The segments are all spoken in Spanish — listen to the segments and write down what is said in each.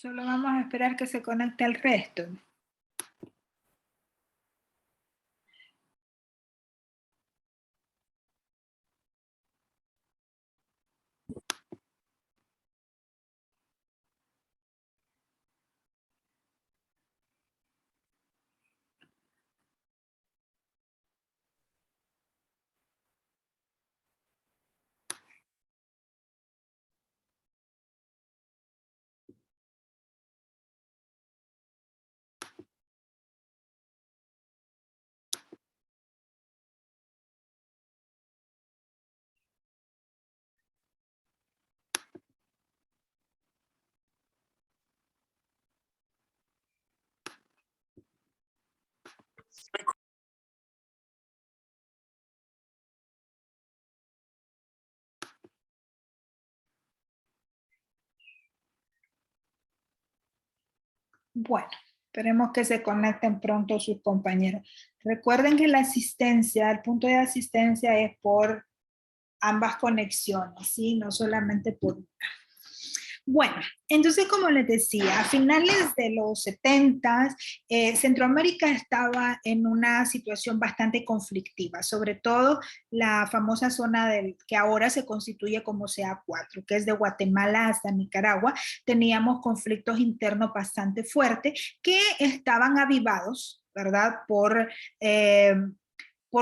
Solo vamos a esperar que se conecte el resto. Bueno, esperemos que se conecten pronto sus compañeros. Recuerden que la asistencia, el punto de asistencia es por ambas conexiones, ¿sí? No solamente por una. Bueno, entonces como les decía, a finales de los 70, Centroamérica estaba en una situación bastante conflictiva, sobre todo la famosa zona que ahora se constituye como CA4, que es de Guatemala hasta Nicaragua. Teníamos conflictos internos bastante fuertes que estaban avivados, ¿verdad? Por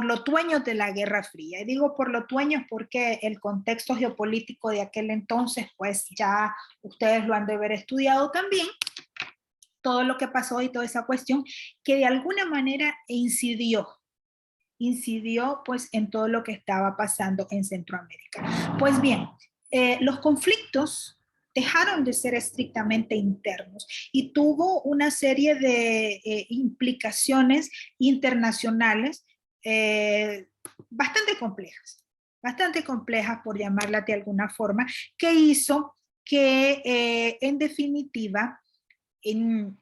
los dueños de la Guerra Fría. Y digo por los dueños porque el contexto geopolítico de aquel entonces, pues ya ustedes lo han de haber estudiado también, todo lo que pasó y toda esa cuestión, que de alguna manera incidió pues en todo lo que estaba pasando en Centroamérica. Pues bien, los conflictos dejaron de ser estrictamente internos y tuvo una serie de implicaciones internacionales eh, bastante bastante complejas por llamarlas de alguna forma, que hizo que en definitiva en,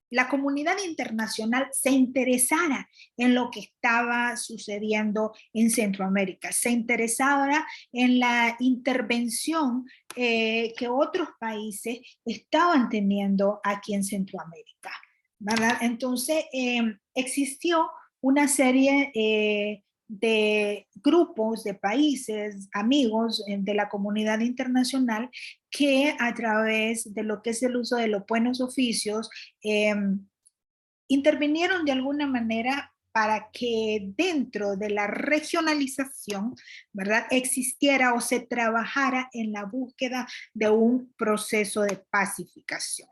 la comunidad internacional se interesara en lo que estaba sucediendo en Centroamérica, se interesara en la intervención que otros países estaban teniendo aquí en Centroamérica, ¿verdad? Entonces, existió una serie de grupos, de países, amigos de la comunidad internacional que a través de lo que es el uso de los buenos oficios, eh, intervinieron de alguna manera para que dentro de la regionalización, ¿verdad?, existiera o se trabajara en la búsqueda de un proceso de pacificación.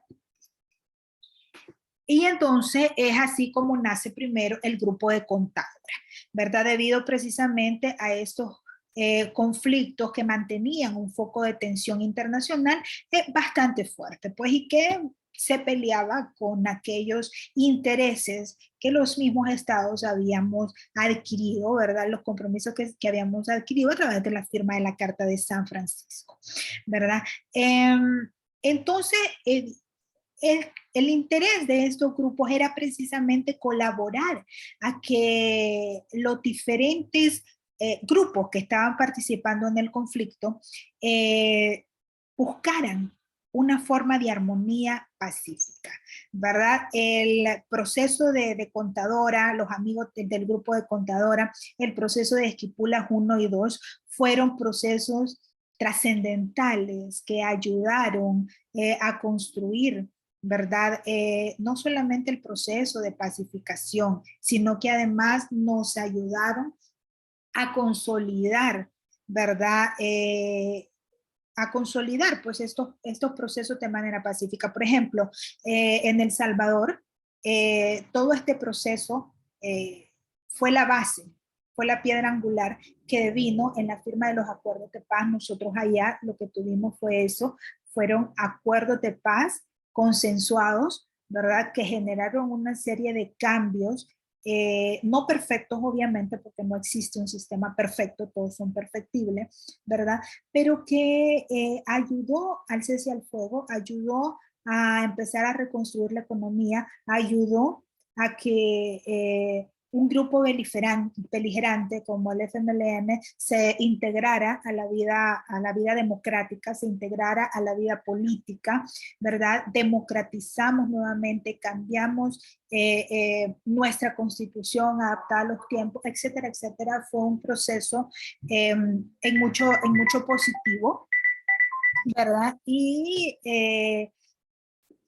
Y entonces es así como nace primero el grupo de contadora, ¿verdad? Debido precisamente a estos conflictos que mantenían un foco de tensión internacional bastante fuerte, pues, y que se peleaba con aquellos intereses que los mismos estados habíamos adquirido, ¿verdad? Los compromisos que habíamos adquirido a través de la firma de la Carta de San Francisco, ¿verdad? Entonces, el interés de estos grupos era precisamente colaborar a que los diferentes grupos que estaban participando en el conflicto buscaran una forma de armonía pacífica, ¿verdad? El proceso de contadora, los amigos del grupo de contadora, el proceso de Esquipulas 1 y 2 fueron procesos trascendentales que ayudaron a construir, ¿verdad? No solamente el proceso de pacificación, sino que además nos ayudaron a consolidar, ¿verdad? A consolidar pues estos procesos de manera pacífica. Por ejemplo, en El Salvador, todo este proceso fue la base, fue la piedra angular que vino en la firma de los acuerdos de paz. Nosotros allá lo que tuvimos fue eso, fueron acuerdos de paz consensuados, ¿verdad? Que generaron una serie de cambios, no perfectos obviamente, porque no existe un sistema perfecto, todos son perfectibles, ¿verdad? Pero que ayudó al cese al fuego, ayudó a empezar a reconstruir la economía, ayudó a que un grupo beligerante como el FMLN se integrara a la vida democrática, se integrara a la vida política, ¿verdad? Democratizamos nuevamente, cambiamos nuestra constitución adaptada a los tiempos, etcétera, etcétera. Fue un proceso en mucho positivo, ¿verdad? Y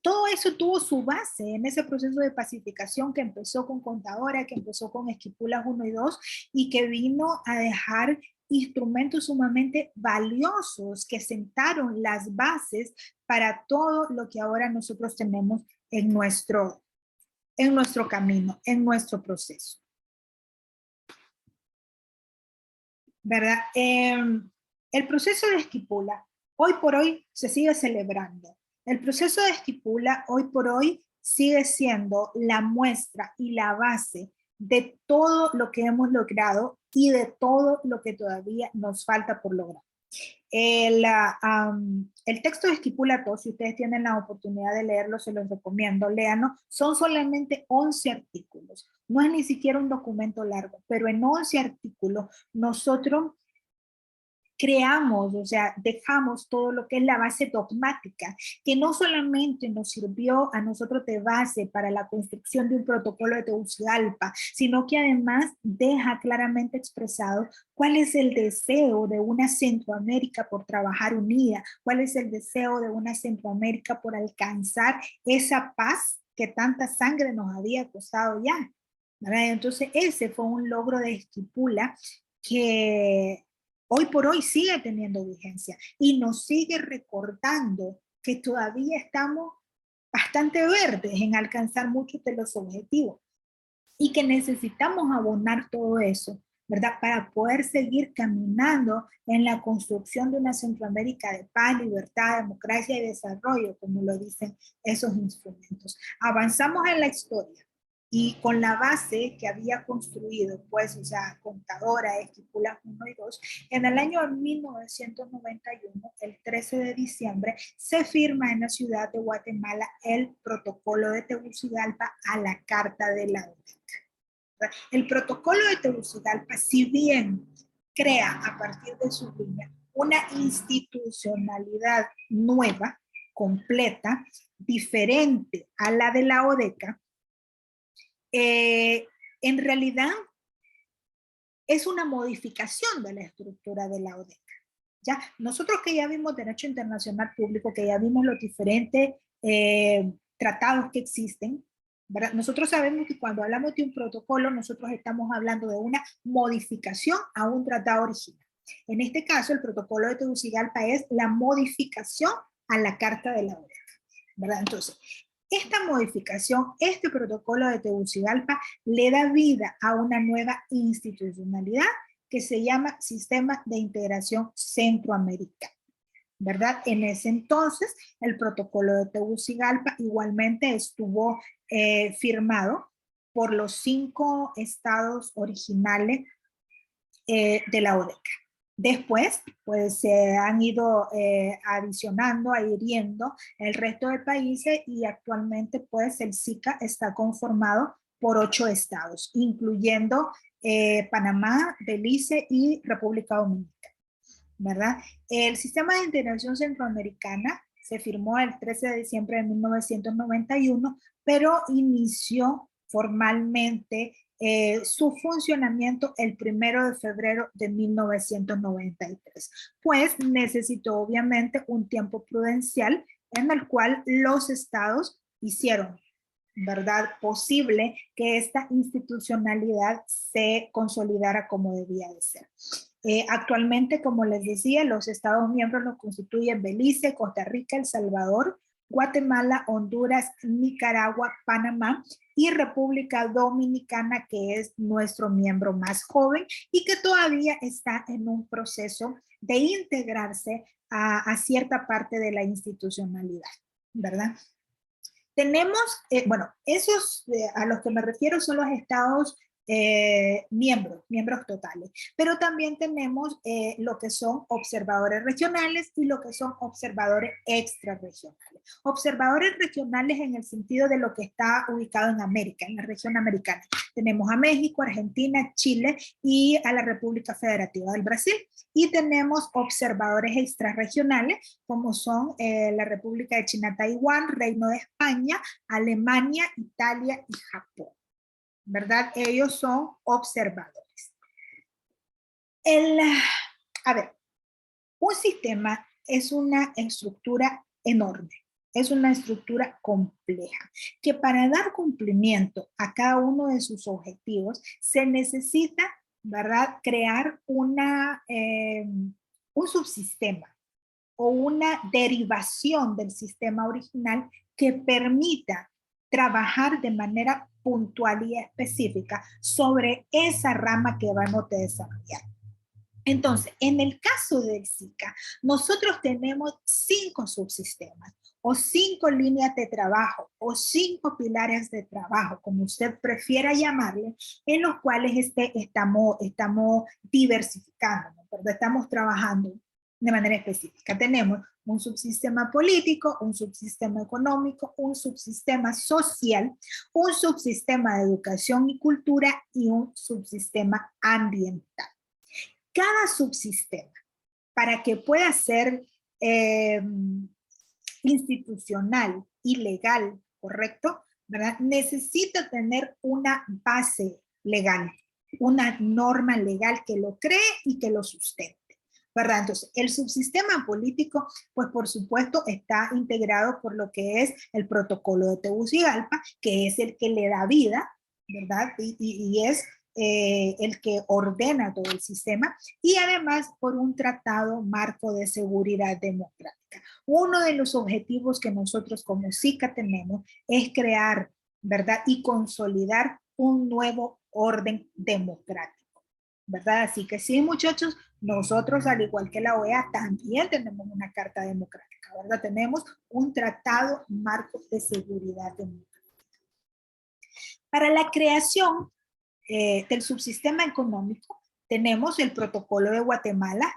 todo eso tuvo su base en ese proceso de pacificación que empezó con Contadora, que empezó con Esquipulas 1 y 2 y que vino a dejar instrumentos sumamente valiosos que sentaron las bases para todo lo que ahora nosotros tenemos en nuestro camino, en nuestro proceso. ¿Verdad? El proceso de Esquipula hoy por hoy se sigue celebrando. El proceso de Esquipula hoy por hoy sigue siendo la muestra y la base de todo lo que hemos logrado y de todo lo que todavía nos falta por lograr. El texto de Esquipula 2, si ustedes tienen la oportunidad de leerlo, se los recomiendo, léanlo. Son solamente 11 artículos. No es ni siquiera un documento largo, pero en 11 artículos nosotros creamos, o sea, dejamos todo lo que es la base dogmática, que no solamente nos sirvió a nosotros de base para la construcción de un protocolo de Tegucigalpa, sino que además deja claramente expresado cuál es el deseo de una Centroamérica por trabajar unida, cuál es el deseo de una Centroamérica por alcanzar esa paz que tanta sangre nos había costado ya, ¿verdad? Entonces ese fue un logro de Esquipula que hoy por hoy sigue teniendo vigencia y nos sigue recordando que todavía estamos bastante verdes en alcanzar muchos de los objetivos y que necesitamos abonar todo eso, ¿verdad? Para poder seguir caminando en la construcción de una Centroamérica de paz, libertad, democracia y desarrollo, como lo dicen esos instrumentos. Avanzamos en la historia y con la base que había construido, pues, o sea, Contadora, Esquipulas 1 y 2, en el año 1991, el 13 de diciembre, se firma en la ciudad de Guatemala el protocolo de Tegucigalpa a la Carta de la ODECA. El protocolo de Tegucigalpa, si bien crea a partir de su línea una institucionalidad nueva, completa, diferente a la de la ODECA, en realidad es una modificación de la estructura de la ODECA. ¿Ya? Nosotros que ya vimos derecho internacional público, que ya vimos los diferentes tratados que existen, ¿verdad? Nosotros sabemos que cuando hablamos de un protocolo, nosotros estamos hablando de una modificación a un tratado original. En este caso, el protocolo de Tegucigalpa es la modificación a la Carta de la ODECA, ¿verdad? Entonces, esta modificación, este protocolo de Tegucigalpa le da vida a una nueva institucionalidad que se llama Sistema de Integración Centroamericana, ¿verdad? En ese entonces, el protocolo de Tegucigalpa igualmente estuvo firmado por los 5 estados originales de la ODECA. Después, pues se han ido adicionando, adhiriendo el resto de países y actualmente, pues el SICA está conformado por 8 estados, incluyendo Panamá, Belice y República Dominicana, ¿verdad? El Sistema de Integración Centroamericana se firmó el 13 de diciembre de 1991, pero inició formalmente su funcionamiento el 1 de febrero de 1993, pues necesitó obviamente un tiempo prudencial en el cual los estados hicieron, ¿verdad?, posible que esta institucionalidad se consolidara como debía de ser. Actualmente, como les decía, los estados miembros los constituyen Belice, Costa Rica, El Salvador, Guatemala, Honduras, Nicaragua, Panamá y República Dominicana, que es nuestro miembro más joven y que todavía está en un proceso de integrarse a cierta parte de la institucionalidad, ¿verdad? Tenemos, bueno, esos a los que me refiero son los estados miembros totales. Pero también tenemos lo que son observadores regionales y lo que son observadores extrarregionales. Observadores regionales en el sentido de lo que está ubicado en América, en la región americana. Tenemos a México, Argentina, Chile y a la República Federativa del Brasil. Y tenemos observadores extrarregionales como son la República de China, Taiwán, Reino de España, Alemania, Italia y Japón. ¿Verdad? Ellos son observadores. A ver, un sistema es una estructura enorme, es una estructura compleja, que para dar cumplimiento a cada uno de sus objetivos se necesita, ¿verdad?, crear un subsistema o una derivación del sistema original que permita trabajar de manera puntual y específica sobre esa rama que vamos a desarrollar. Entonces, en el caso del SICA, nosotros tenemos 5 subsistemas o 5 líneas de trabajo o 5 pilares de trabajo, como usted prefiera llamarle, en los cuales estamos diversificando, ¿verdad? Estamos trabajando de manera específica. Tenemos un subsistema político, un subsistema económico, un subsistema social, un subsistema de educación y cultura y un subsistema ambiental. Cada subsistema, para que pueda ser institucional y legal, ¿correcto?, ¿verdad?, necesita tener una base legal, una norma legal que lo cree y que lo sustente, ¿verdad? Entonces, el subsistema político, pues por supuesto, está integrado por lo que es el protocolo de Tegucigalpa, que es el que le da vida, ¿verdad? Y es el que ordena todo el sistema, y además por un tratado marco de seguridad democrática. Uno de los objetivos que nosotros como SICA tenemos es crear, ¿verdad?, y consolidar un nuevo orden democrático, ¿verdad? Así que sí, muchachos, nosotros, al igual que la OEA, también tenemos una carta democrática, ¿verdad? Tenemos un tratado marco de seguridad democrática. Para la creación del subsistema económico, tenemos el protocolo de Guatemala.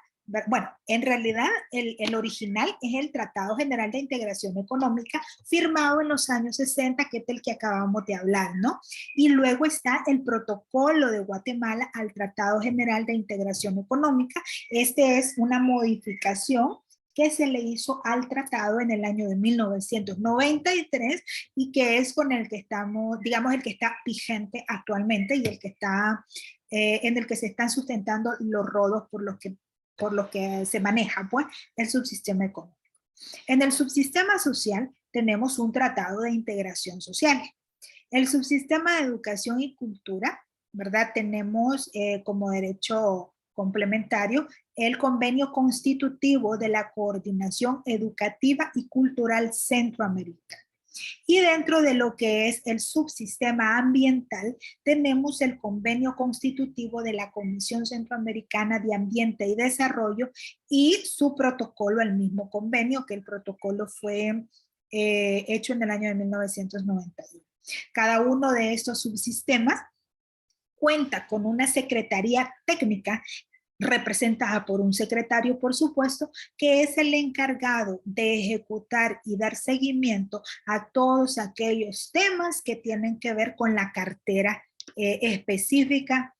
Bueno, en realidad el original es el Tratado General de Integración Económica firmado en los años 60, que es el que acabamos de hablar, ¿no? Y luego está el protocolo de Guatemala al Tratado General de Integración Económica. Este es una modificación que se le hizo al tratado en el año de 1993 y que es con el que estamos, digamos, el que está vigente actualmente y el que está, en el que se están sustentando los rodos por los que se maneja, pues, el subsistema económico. En el subsistema social tenemos un tratado de integración social. El subsistema de educación y cultura, ¿verdad? Tenemos como derecho complementario el convenio constitutivo de la Coordinación Educativa y Cultural Centroamericana. Y dentro de lo que es el subsistema ambiental, tenemos el convenio constitutivo de la Comisión Centroamericana de Ambiente y Desarrollo y su protocolo, el mismo convenio, que el protocolo fue hecho en el año de 1991. Cada uno de estos subsistemas cuenta con una secretaría técnica representada por un secretario, por supuesto, que es el encargado de ejecutar y dar seguimiento a todos aquellos temas que tienen que ver con la cartera específica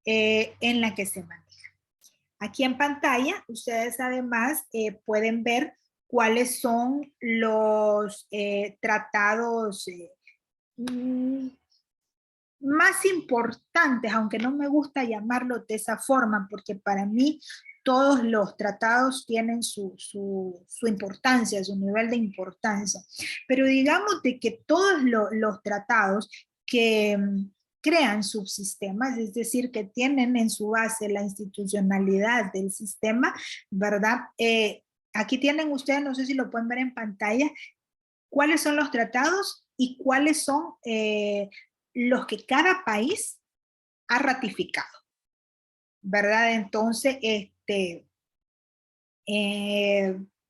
en la que se maneja. Aquí en pantalla, ustedes además pueden ver cuáles son los tratados más importantes, aunque no me gusta llamarlo de esa forma, porque para mí todos los tratados tienen su importancia, su nivel de importancia. Pero digamos de que todos los tratados que crean subsistemas, es decir, que tienen en su base la institucionalidad del sistema, ¿verdad? Aquí tienen ustedes, no sé si lo pueden ver en pantalla, cuáles son los tratados y cuáles son los que cada país ha ratificado, ¿verdad? Entonces,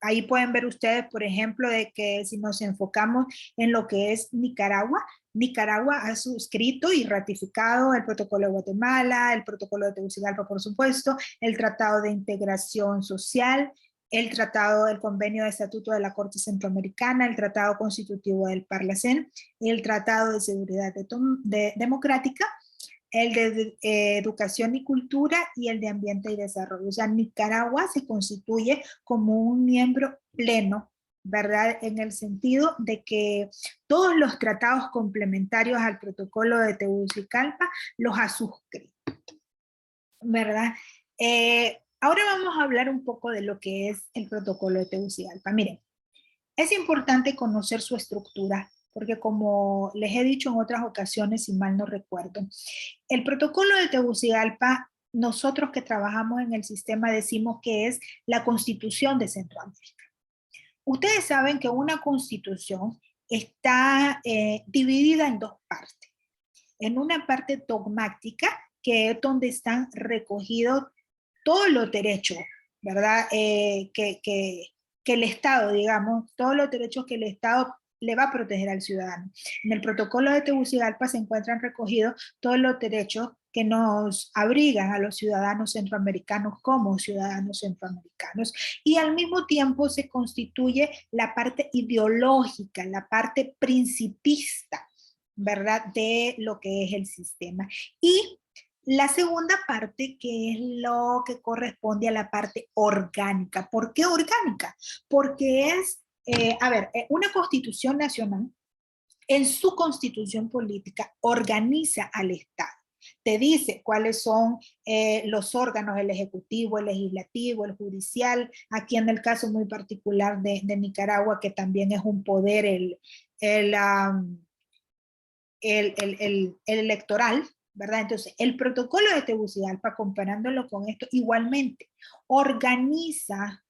ahí pueden ver ustedes, por ejemplo, de que si nos enfocamos en lo que es Nicaragua, Nicaragua ha suscrito y ratificado el Protocolo de Guatemala, el Protocolo de Tegucigalpa, por supuesto, el Tratado de Integración Social, el Tratado del Convenio de Estatuto de la Corte Centroamericana, el Tratado Constitutivo del Parlacén, el Tratado de Seguridad Democrática, el de Educación y Cultura y el de Ambiente y Desarrollo. O sea, Nicaragua se constituye como un miembro pleno, ¿verdad? En el sentido de que todos los tratados complementarios al protocolo de Tegucigalpa los ha suscrito, ¿verdad? Ahora vamos a hablar un poco de lo que es el protocolo de Tegucigalpa. Miren, es importante conocer su estructura, porque como les he dicho en otras ocasiones, si mal no recuerdo, el protocolo de Tegucigalpa, nosotros que trabajamos en el sistema decimos que es la Constitución de Centroamérica. Ustedes saben que una constitución está dividida en dos partes. En una parte dogmática, que es donde están recogidos todos los derechos, ¿verdad? Que el Estado, digamos, todos los derechos que el Estado le va a proteger al ciudadano. En el protocolo de Tegucigalpa se encuentran recogidos todos los derechos que nos abrigan a los ciudadanos centroamericanos como ciudadanos centroamericanos, y al mismo tiempo se constituye la parte ideológica, la parte principista, ¿verdad? De lo que es el sistema. Y la segunda parte, que es lo que corresponde a la parte orgánica. ¿Por qué orgánica? Porque es, una constitución nacional, en su constitución política, organiza al Estado. Te dice cuáles son los órganos, el ejecutivo, el legislativo, el judicial, aquí en el caso muy particular de Nicaragua, que también es un poder, el, um, el electoral, ¿verdad? Entonces, el protocolo de Tegucigalpa, comparándolo con esto, igualmente organiza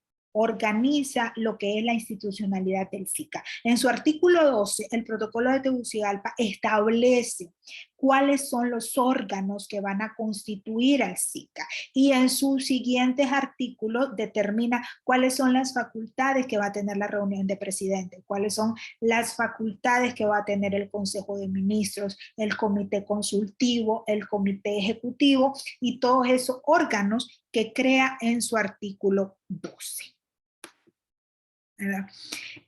lo que es la institucionalidad del SICA. En su artículo 12, el protocolo de Tegucigalpa establece cuáles son los órganos que van a constituir al SICA, y en sus siguientes artículos determina cuáles son las facultades que va a tener la reunión de presidentes, cuáles son las facultades que va a tener el Consejo de Ministros, el Comité Consultivo, el Comité Ejecutivo y todos esos órganos que crea en su artículo 12. ¿Verdad?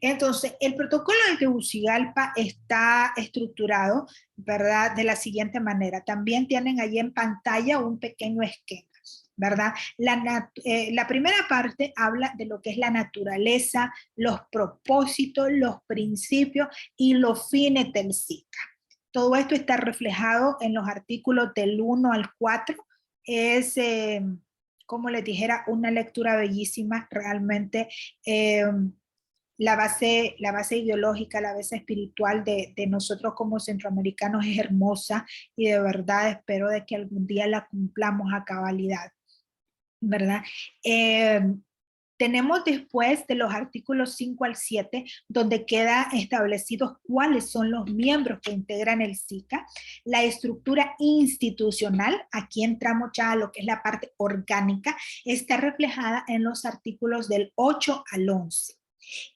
Entonces, el protocolo de Tegucigalpa está estructurado, ¿verdad? De la siguiente manera. También tienen ahí en pantalla un pequeño esquema, ¿verdad? La primera parte habla de lo que es la naturaleza, los propósitos, los principios y los fines del SICA. Todo esto está reflejado en los artículos del 1 al 4. Es, como les dijera, una lectura bellísima, realmente. La base ideológica, la base espiritual de nosotros como centroamericanos es hermosa, y de verdad espero de que algún día la cumplamos a cabalidad, ¿verdad? Tenemos después de los artículos 5 al 7, donde queda establecidos cuáles son los miembros que integran el SICA, la estructura institucional, aquí entramos ya a lo que es la parte orgánica, está reflejada en los artículos del 8 al 11.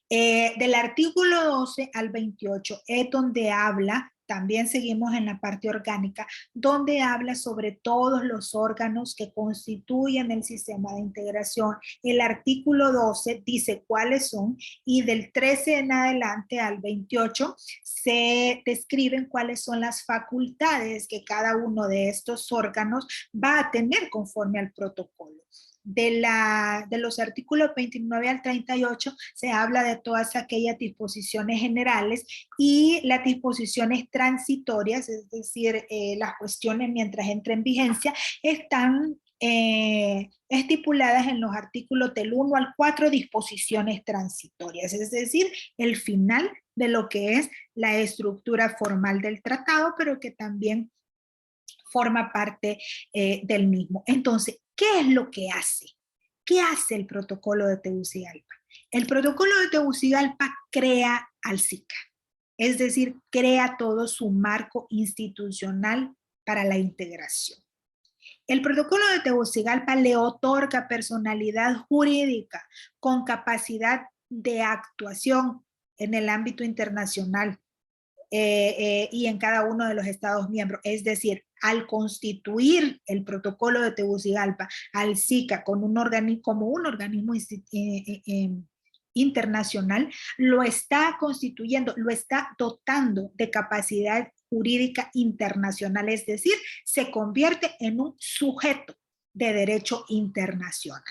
Del artículo 12 al 28 es donde habla, también seguimos en la parte orgánica, donde habla sobre todos los órganos que constituyen el sistema de integración. El artículo 12 dice cuáles son, y del 13 en adelante al 28 se describen cuáles son las facultades que cada uno de estos órganos va a tener conforme al protocolo. De los artículos 29 al 38 se habla de todas aquellas disposiciones generales y las disposiciones transitorias, es decir, las cuestiones mientras entren en vigencia, están estipuladas en los artículos del 1 al 4, disposiciones transitorias, es decir, el final de lo que es la estructura formal del tratado, pero que también forma parte del mismo. Entonces, ¿qué es lo que hace? ¿Qué hace el protocolo de Tegucigalpa? El protocolo de Tegucigalpa crea al SICA, es decir, crea todo su marco institucional para la integración. El protocolo de Tegucigalpa le otorga personalidad jurídica con capacidad de actuación en el ámbito internacional y en cada uno de los Estados miembros. Es decir, al constituir el protocolo de Tegucigalpa al SICA con como un organismo internacional, lo está constituyendo, lo está dotando de capacidad jurídica internacional, es decir, se convierte en un sujeto de derecho internacional,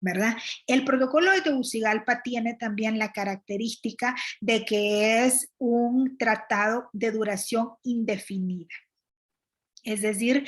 ¿verdad? El protocolo de Tegucigalpa tiene también la característica de que es un tratado de duración indefinida. Es decir,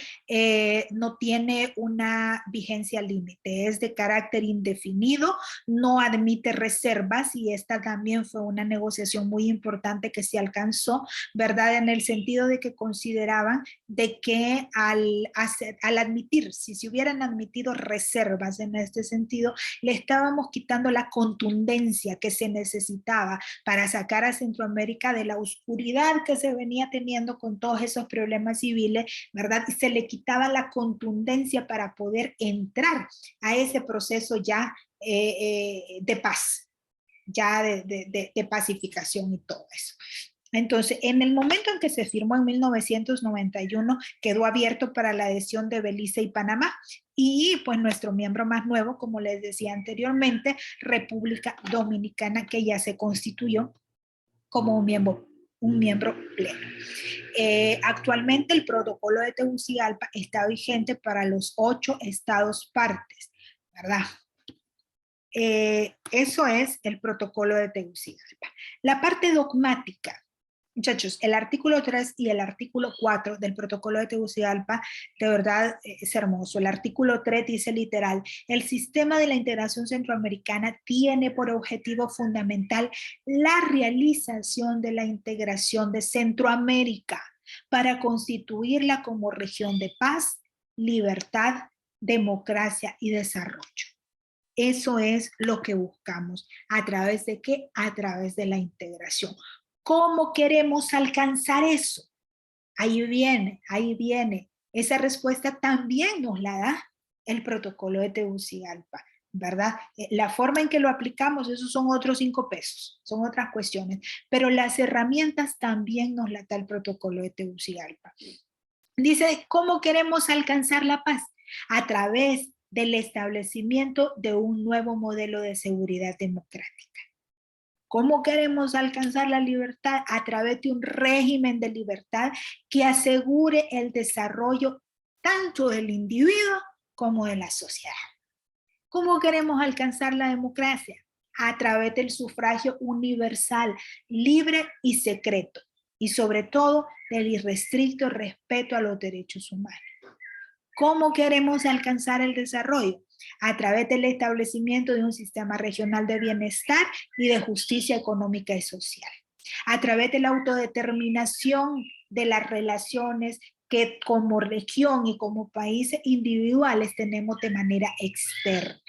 no tiene una vigencia límite, es de carácter indefinido, no admite reservas y esta también fue una negociación muy importante que se alcanzó, ¿verdad? En el sentido de que consideraban de que al admitir, si se hubieran admitido reservas en este sentido, le estábamos quitando la contundencia que se necesitaba para sacar a Centroamérica de la oscuridad que se venía teniendo con todos esos problemas civiles, ¿verdad? Y se le quitaba la contundencia para poder entrar a ese proceso ya de paz, ya de pacificación y todo eso. Entonces, en el momento en que se firmó en 1991, quedó abierto para la adhesión de Belice y Panamá. Y pues nuestro miembro más nuevo, como les decía anteriormente, República Dominicana, que ya se constituyó como un miembro pleno. Actualmente el protocolo de Tegucigalpa está vigente para los 8 estados partes, ¿verdad? Eso es el protocolo de Tegucigalpa. La parte dogmática, muchachos, el artículo 3 y el artículo 4 del protocolo de Tegucigalpa, de verdad es hermoso. El artículo 3 dice literal, el sistema de la integración centroamericana tiene por objetivo fundamental la realización de la integración de Centroamérica para constituirla como región de paz, libertad, democracia y desarrollo. Eso es lo que buscamos. ¿A través de qué? A través de la integración. ¿Cómo queremos alcanzar eso? Ahí viene. Esa respuesta también nos la da el protocolo de Tegucigalpa, ¿verdad? La forma en que lo aplicamos, esos son otros 5 pesos, son otras cuestiones, pero las herramientas también nos las da el protocolo de Tegucigalpa. Dice, ¿cómo queremos alcanzar la paz? A través del establecimiento de un nuevo modelo de seguridad democrática. ¿Cómo queremos alcanzar la libertad? A través de un régimen de libertad que asegure el desarrollo tanto del individuo como de la sociedad. ¿Cómo queremos alcanzar la democracia? A través del sufragio universal, libre y secreto, y sobre todo del irrestricto respeto a los derechos humanos. ¿Cómo queremos alcanzar el desarrollo? A través del establecimiento de un sistema regional de bienestar y de justicia económica y social. A través de la autodeterminación de las relaciones que como región y como países individuales tenemos de manera externa.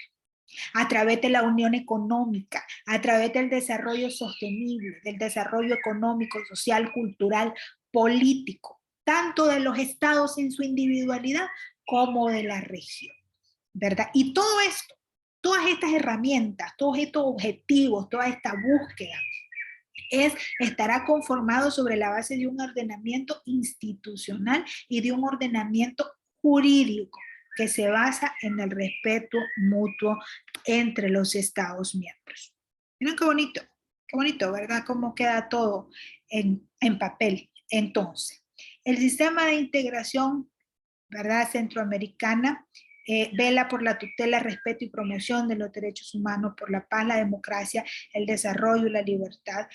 A través de la unión económica, a través del desarrollo sostenible, del desarrollo económico, social, cultural, político, tanto de los estados en su individualidad como de la región, ¿verdad? Y todo esto, todas estas herramientas, todos estos objetivos, toda esta búsqueda, estará conformado sobre la base de un ordenamiento institucional y de un ordenamiento jurídico que se basa en el respeto mutuo entre los Estados miembros. Miren qué bonito, ¿verdad? Cómo queda todo en papel. Entonces, el sistema de integración, ¿verdad?, centroamericana, vela por la tutela, respeto y promoción de los derechos humanos, por la paz, la democracia, el desarrollo y la libertad,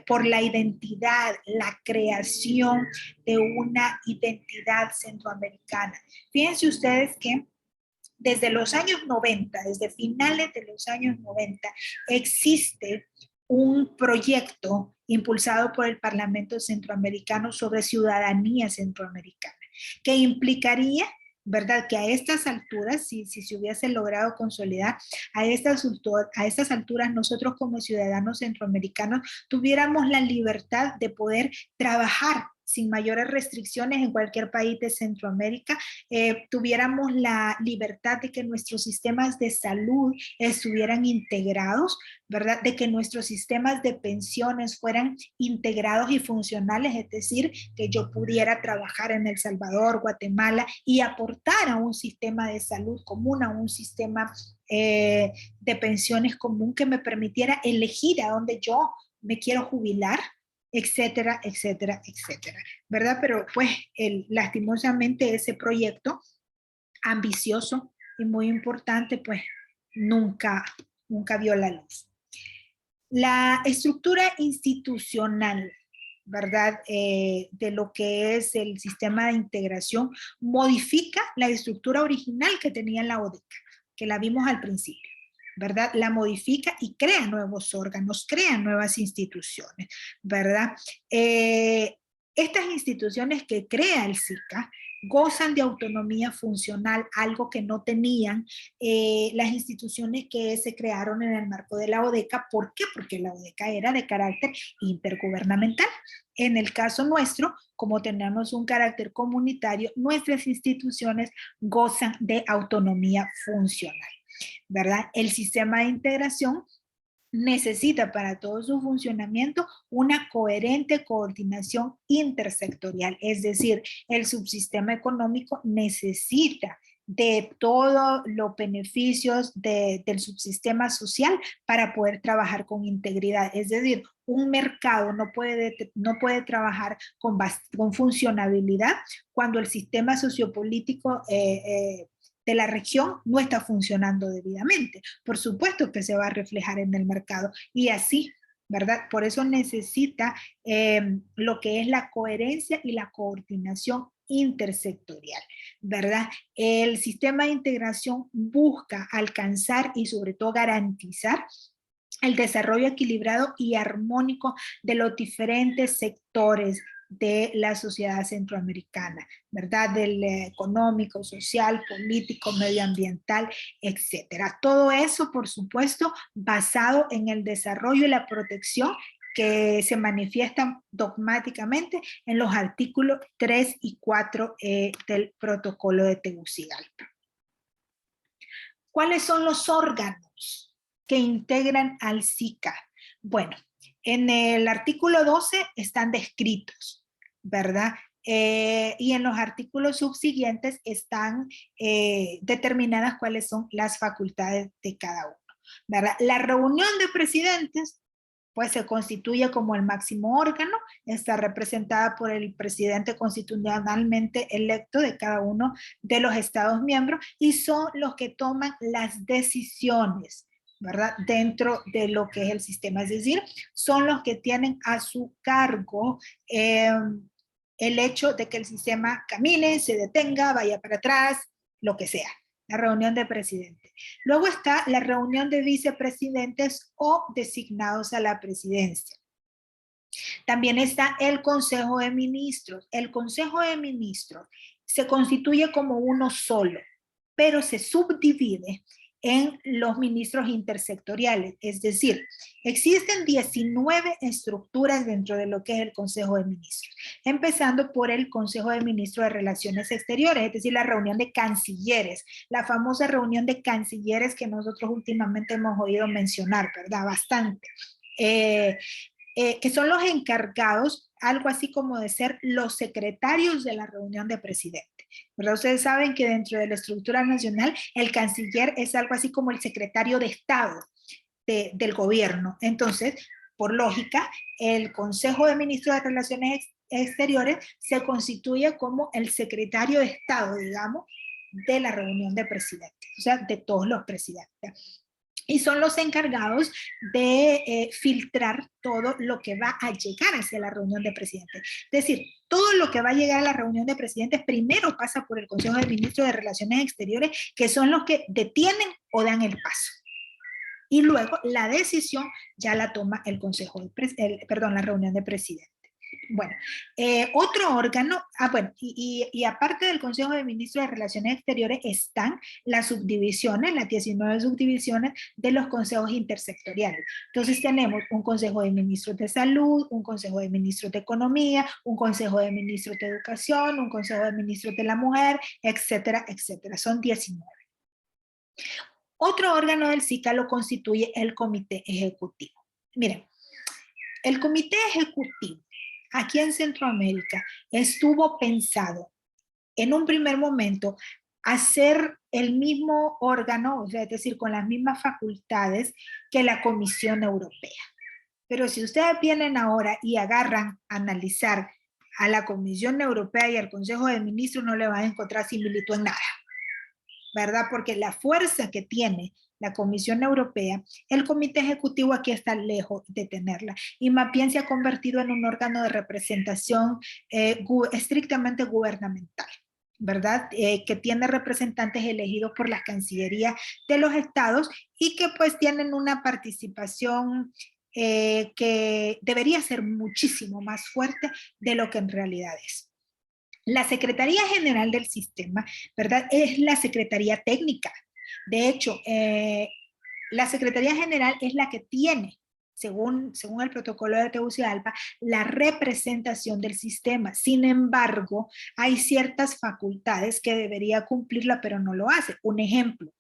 por la identidad, la creación de una identidad centroamericana. Fíjense ustedes que desde los años 90, desde finales de los años 90, existe un proyecto impulsado por el Parlamento Centroamericano sobre ciudadanía centroamericana, que implicaría, ¿verdad?, que a estas alturas, si se hubiese logrado consolidar, a estas alturas nosotros como ciudadanos centroamericanos tuviéramos la libertad de poder trabajar sin mayores restricciones en cualquier país de Centroamérica, tuviéramos la libertad de que nuestros sistemas de salud estuvieran integrados, ¿verdad? De que nuestros sistemas de pensiones fueran integrados y funcionales, es decir, que yo pudiera trabajar en El Salvador, Guatemala y aportar a un sistema de salud común, a un sistema de pensiones común que me permitiera elegir a dónde yo me quiero jubilar, etcétera, etcétera, etcétera, ¿verdad? Pero pues lastimosamente ese proyecto ambicioso y muy importante, pues nunca vio la luz. La estructura institucional, ¿verdad? De lo que es el sistema de integración, modifica la estructura original que tenía la ODECA, que la vimos al principio, ¿verdad? La modifica y crea nuevos órganos, crea nuevas instituciones, ¿verdad? Estas instituciones que crea el SICA gozan de autonomía funcional, algo que no tenían las instituciones que se crearon en el marco de la ODECA. ¿Por qué? Porque la ODECA era de carácter intergubernamental. En el caso nuestro, como tenemos un carácter comunitario, nuestras instituciones gozan de autonomía funcional, ¿verdad? El sistema de integración necesita para todo su funcionamiento una coherente coordinación intersectorial, es decir, el subsistema económico necesita de todos los beneficios del subsistema social para poder trabajar con integridad, es decir, un mercado no puede trabajar con funcionabilidad cuando el sistema sociopolítico de la región no está funcionando debidamente. Por supuesto que se va a reflejar en el mercado y así, ¿verdad? Por eso necesita lo que es la coherencia y la coordinación intersectorial, ¿verdad? El sistema de integración busca alcanzar y sobre todo garantizar el desarrollo equilibrado y armónico de los diferentes sectores de la sociedad centroamericana, ¿verdad? Del económico, social, político, medioambiental, etcétera. Todo eso, por supuesto, basado en el desarrollo y la protección que se manifiestan dogmáticamente en los artículos 3 y 4 del protocolo de Tegucigalpa. ¿Cuáles son los órganos que integran al SICA? Bueno, en el artículo 12 están descritos, ¿verdad? Y en los artículos subsiguientes están determinadas cuáles son las facultades de cada uno, ¿verdad? La reunión de presidentes pues se constituye como el máximo órgano, está representada por el presidente constitucionalmente electo de cada uno de los estados miembros y son los que toman las decisiones, ¿verdad? Dentro de lo que es el sistema, es decir, son los que tienen a su cargo el hecho de que el sistema camine, se detenga, vaya para atrás, lo que sea. La reunión de presidentes. Luego está la reunión de vicepresidentes o designados a la presidencia. También está el Consejo de Ministros. El Consejo de Ministros se constituye como uno solo, pero se subdivide en los ministros intersectoriales, es decir, existen 19 estructuras dentro de lo que es el Consejo de Ministros, empezando por el Consejo de Ministros de Relaciones Exteriores, es decir, la reunión de cancilleres, la famosa reunión de cancilleres que nosotros últimamente hemos oído mencionar, ¿verdad? Bastante. Que son los encargados, algo así como de ser los secretarios de la reunión de presidentes. ¿Verdad? Ustedes saben que dentro de la estructura nacional el canciller es algo así como el secretario de Estado del gobierno. Entonces, por lógica, el Consejo de Ministros de Relaciones Exteriores se constituye como el secretario de Estado, digamos, de la reunión de presidentes, o sea, de todos los presidentes. Y son los encargados de filtrar todo lo que va a llegar hacia la reunión de presidentes. Es decir, todo lo que va a llegar a la reunión de presidentes primero pasa por el Consejo de Ministros de Relaciones Exteriores, que son los que detienen o dan el paso. Y luego la decisión ya la toma el Consejo de la reunión de presidentes. Bueno, otro órgano, bueno, y aparte del Consejo de Ministros de Relaciones Exteriores están las subdivisiones, las 19 subdivisiones de los consejos intersectoriales. Entonces tenemos un Consejo de Ministros de Salud, un Consejo de Ministros de Economía, un Consejo de Ministros de Educación, un Consejo de Ministros de la Mujer, etcétera, etcétera. Son 19. Otro órgano del SICA lo constituye el Comité Ejecutivo. Miren, el Comité Ejecutivo aquí en Centroamérica estuvo pensado en un primer momento hacer el mismo órgano, o sea, es decir, con las mismas facultades que la Comisión Europea. Pero si ustedes vienen ahora y agarran a analizar a la Comisión Europea y al Consejo de Ministros, no le van a encontrar similitud en nada, ¿verdad? Porque la fuerza que tiene la Comisión Europea, el Comité Ejecutivo aquí está lejos de tenerla y más bien se ha convertido en un órgano de representación estrictamente gubernamental, ¿verdad? Que tiene representantes elegidos por las cancillerías de los estados y que pues tienen una participación que debería ser muchísimo más fuerte de lo que en realidad es. La Secretaría General del Sistema, ¿verdad? Es la Secretaría Técnica. De hecho, la Secretaría General es la que tiene, según el protocolo de Tegucigalpa, la representación del sistema. Sin embargo, hay ciertas facultades que debería cumplirla, pero no lo hace. Un ejemplo,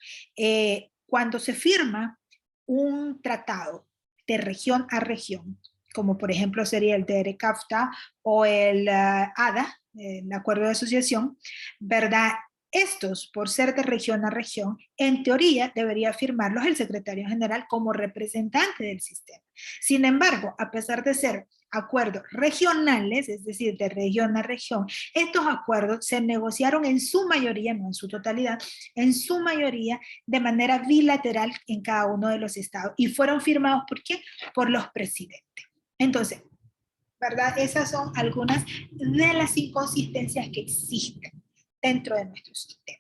cuando se firma un tratado de región a región, como por ejemplo sería el DERE-CAFTA o el ADA, el acuerdo de asociación, ¿verdad? Estos, por ser de región a región, en teoría debería firmarlos el secretario general como representante del sistema. Sin embargo, a pesar de ser acuerdos regionales, es decir, de región a región, estos acuerdos se negociaron en su mayoría, no en su totalidad, en su mayoría de manera bilateral en cada uno de los estados y fueron firmados, ¿por qué? Por los presidentes. Entonces, ¿verdad? Esas son algunas de las inconsistencias que existen dentro de nuestro sistema.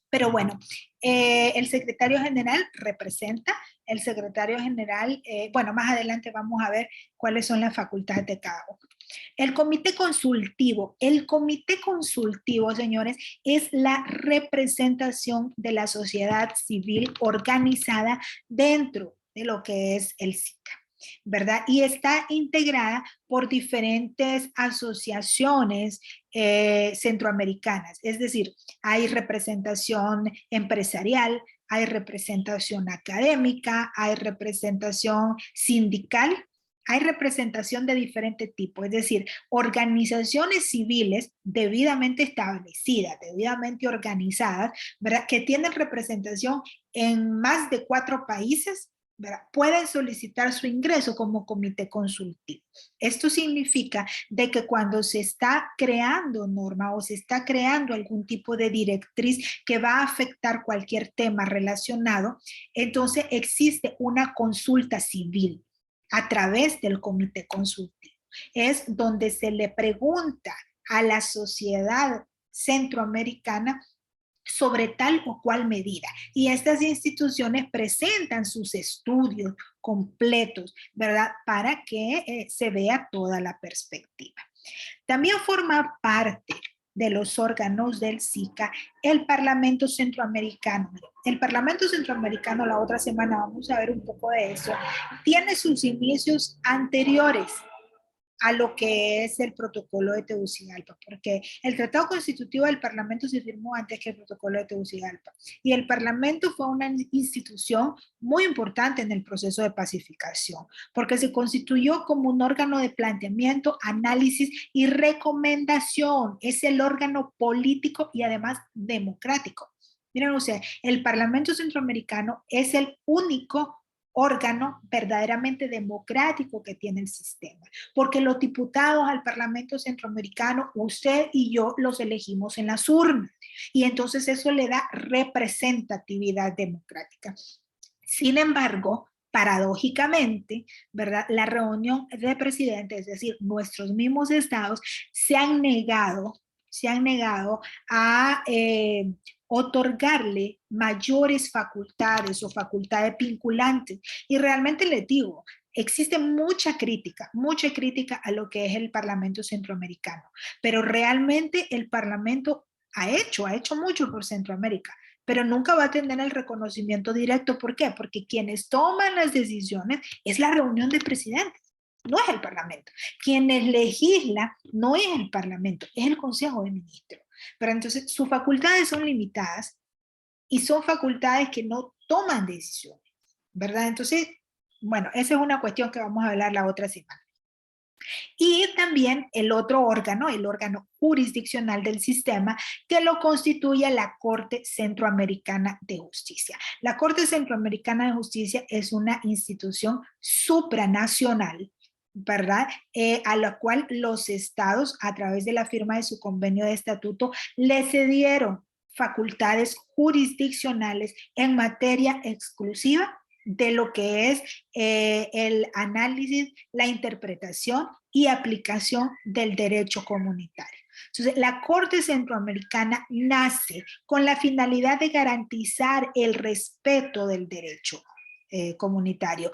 Pero bueno, el secretario general representa, el secretario general, bueno, más adelante vamos a ver cuáles son las facultades de cada uno. El comité consultivo, señores, es la representación de la sociedad civil organizada dentro de lo que es el SICA, ¿verdad? Y está integrada por diferentes asociaciones centroamericanas, es decir, hay representación empresarial, hay representación académica, hay representación sindical, hay representación de diferente tipo, es decir, organizaciones civiles debidamente establecidas, debidamente organizadas, ¿verdad? Que tienen representación en más de 4 países, ¿verdad? Pueden solicitar su ingreso como comité consultivo. Esto significa de que cuando se está creando norma o se está creando algún tipo de directriz que va a afectar cualquier tema relacionado, entonces existe una consulta civil a través del comité consultivo. Es donde se le pregunta a la sociedad centroamericana sobre tal o cual medida. Y estas instituciones presentan sus estudios completos, ¿verdad? Para que se vea toda la perspectiva. También forma parte de los órganos del SICA el Parlamento Centroamericano. El Parlamento Centroamericano, la otra semana vamos a ver un poco de eso, tiene sus inicios anteriores a lo que es el protocolo de Tegucigalpa, porque el tratado constitutivo del Parlamento se firmó antes que el protocolo de Tegucigalpa, y el Parlamento fue una institución muy importante en el proceso de pacificación, porque se constituyó como un órgano de planteamiento, análisis y recomendación, es el órgano político y además democrático. Miren, o sea, el Parlamento Centroamericano es el único órgano verdaderamente democrático que tiene el sistema, porque los diputados al Parlamento Centroamericano, usted y yo los elegimos en las urnas, y entonces eso le da representatividad democrática. Sin embargo, paradójicamente, ¿verdad? La reunión de presidentes, es decir, nuestros mismos estados, se han negado a otorgarle mayores facultades o facultades vinculantes. Y realmente les digo, existe mucha crítica a lo que es el Parlamento Centroamericano, pero realmente el Parlamento ha hecho mucho por Centroamérica, pero nunca va a tener el reconocimiento directo. ¿Por qué? Porque quienes toman las decisiones es la reunión de presidentes, no es el Parlamento. Quienes legisla no es el Parlamento, es el Consejo de Ministros. Pero entonces sus facultades son limitadas y son facultades que no toman decisiones, ¿verdad? Entonces, bueno, esa es una cuestión que vamos a hablar la otra semana. Y también el otro órgano, el órgano jurisdiccional del sistema, que lo constituye la Corte Centroamericana de Justicia. La Corte Centroamericana de Justicia es una institución supranacional, ¿verdad? A la cual los estados, a través de la firma de su convenio de estatuto, le cedieron facultades jurisdiccionales en materia exclusiva de lo que es el análisis, la interpretación y aplicación del derecho comunitario. Entonces, la Corte Centroamericana nace con la finalidad de garantizar el respeto del derecho comunitario,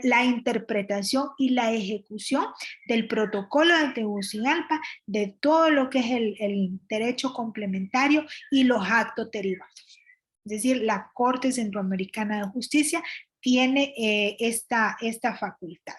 la interpretación y la ejecución del protocolo de Tegucigalpa, de todo lo que es el derecho complementario y los actos derivados. Es decir, la Corte Centroamericana de Justicia tiene esta facultad.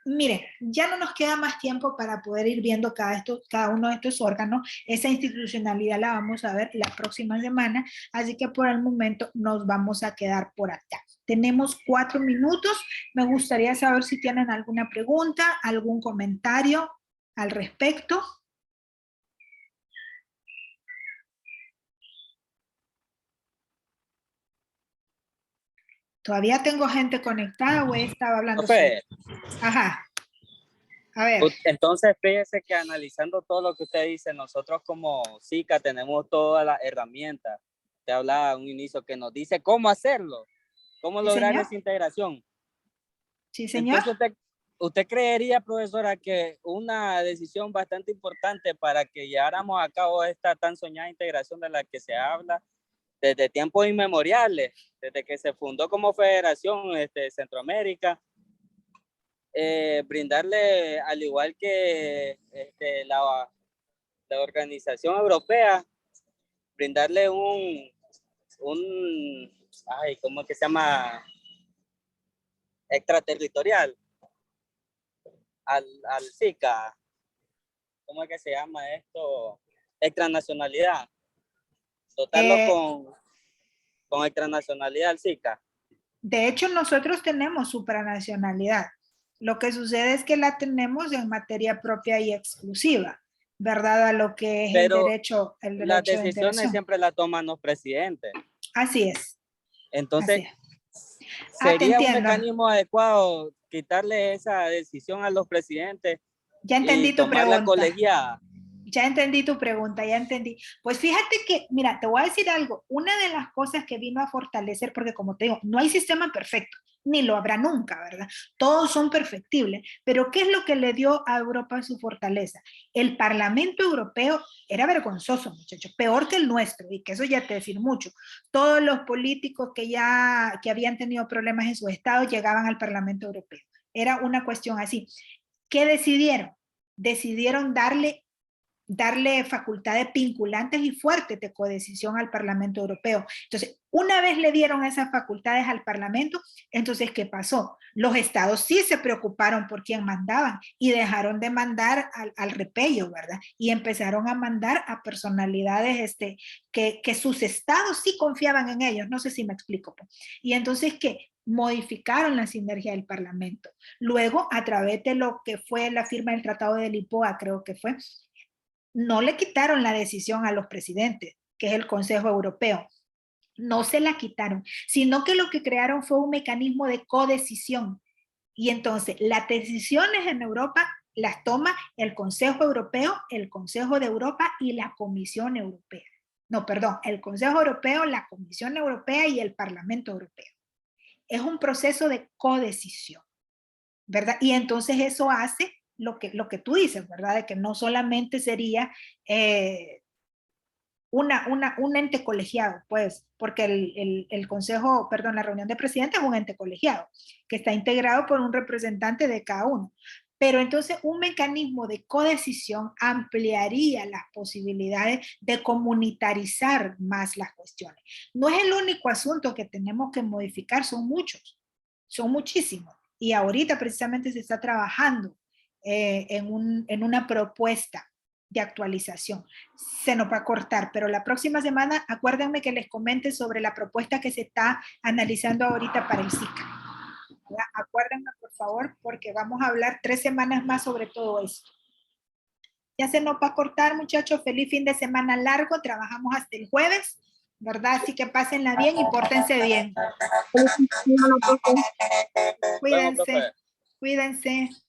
Miren, ya no nos queda más tiempo para poder ir viendo cada uno de estos órganos. Esa institucionalidad la vamos a ver la próxima semana, así que por el momento nos vamos a quedar por acá. Tenemos 4 minutos. Me gustaría saber si tienen alguna pregunta, algún comentario al respecto. Todavía tengo gente conectada o estaba hablando solo. Ajá. A ver. Entonces, fíjese que analizando todo lo que usted dice, nosotros como SICA tenemos todas las herramientas. Usted hablaba a un inicio que nos dice cómo hacerlo, cómo lograr esa integración. Sí, señor. Entonces, ¿usted creería, profesora, que una decisión bastante importante para que lleváramos a cabo esta tan soñada integración de la que se habla desde tiempos inmemoriales, desde que se fundó como Federación Centroamérica, brindarle, al igual que la Organización Europea, brindarle ¿cómo es que se llama? Extraterritorial al SICA? ¿Cómo es que se llama esto? Extranacionalidad. Dotarlo con extranacionalidad al SICA. De hecho, nosotros tenemos supranacionalidad. Lo que sucede es que la tenemos en materia propia y exclusiva, ¿verdad? A lo que es el derecho las de decisiones integración. siempre las toman los presidentes. Así es. Entonces, así es. ¿sería un mecanismo adecuado quitarle esa decisión a los presidentes ya entendí y tomar la colegiada? Ya entendí tu pregunta, ya entendí. Pues fíjate que, mira, te voy a decir algo. Una de las cosas que vino a fortalecer, porque como te digo, no hay sistema perfecto, ni lo habrá nunca, ¿verdad? Todos son perfectibles. Pero ¿qué es lo que le dio a Europa su fortaleza? El Parlamento Europeo era vergonzoso, muchachos, peor que el nuestro, y que eso ya te decir mucho. Todos los políticos que habían tenido problemas en su estado llegaban al Parlamento Europeo. Era una cuestión así. ¿Qué decidieron? Decidieron darle facultades vinculantes y fuertes de codecisión al Parlamento Europeo. Entonces, una vez le dieron esas facultades al Parlamento, entonces, ¿qué pasó? Los estados sí se preocuparon por quién mandaban y dejaron de mandar al repello, ¿verdad? Y empezaron a mandar a personalidades que sus estados sí confiaban en ellos. No sé si me explico. Y entonces, ¿qué? Modificaron la sinergia del Parlamento. Luego, a través de lo que fue la firma del Tratado de Lisboa, creo que fue, no le quitaron la decisión a los presidentes, que es el Consejo Europeo. No se la quitaron, sino que lo que crearon fue un mecanismo de codecisión. Y entonces las decisiones en Europa las toma el Consejo Europeo, el Consejo de Europa y la Comisión Europea. No, perdón, el Consejo Europeo, la Comisión Europea y el Parlamento Europeo. Es un proceso de codecisión, ¿verdad? Y entonces eso hace lo que tú dices, ¿verdad? De que no solamente sería un ente colegiado, pues, porque el consejo, perdón, la reunión de presidentes es un ente colegiado que está integrado por un representante de cada uno. Pero entonces un mecanismo de codecisión ampliaría las posibilidades de comunitarizar más las cuestiones. No es el único asunto que tenemos que modificar, son muchos, son muchísimos. Y ahorita precisamente se está trabajando en una propuesta de actualización. Se nos va a cortar, pero la próxima semana acuérdenme que les comente sobre la propuesta que se está analizando ahorita para el SICA. Acuérdenme, por favor, porque vamos a hablar 3 semanas más sobre todo esto. Ya se nos va a cortar, muchachos. Feliz fin de semana largo. Trabajamos hasta el jueves, ¿verdad? Así que pásenla bien y pórtense bien. Nos vemos, Cuídense, profe. cuídense.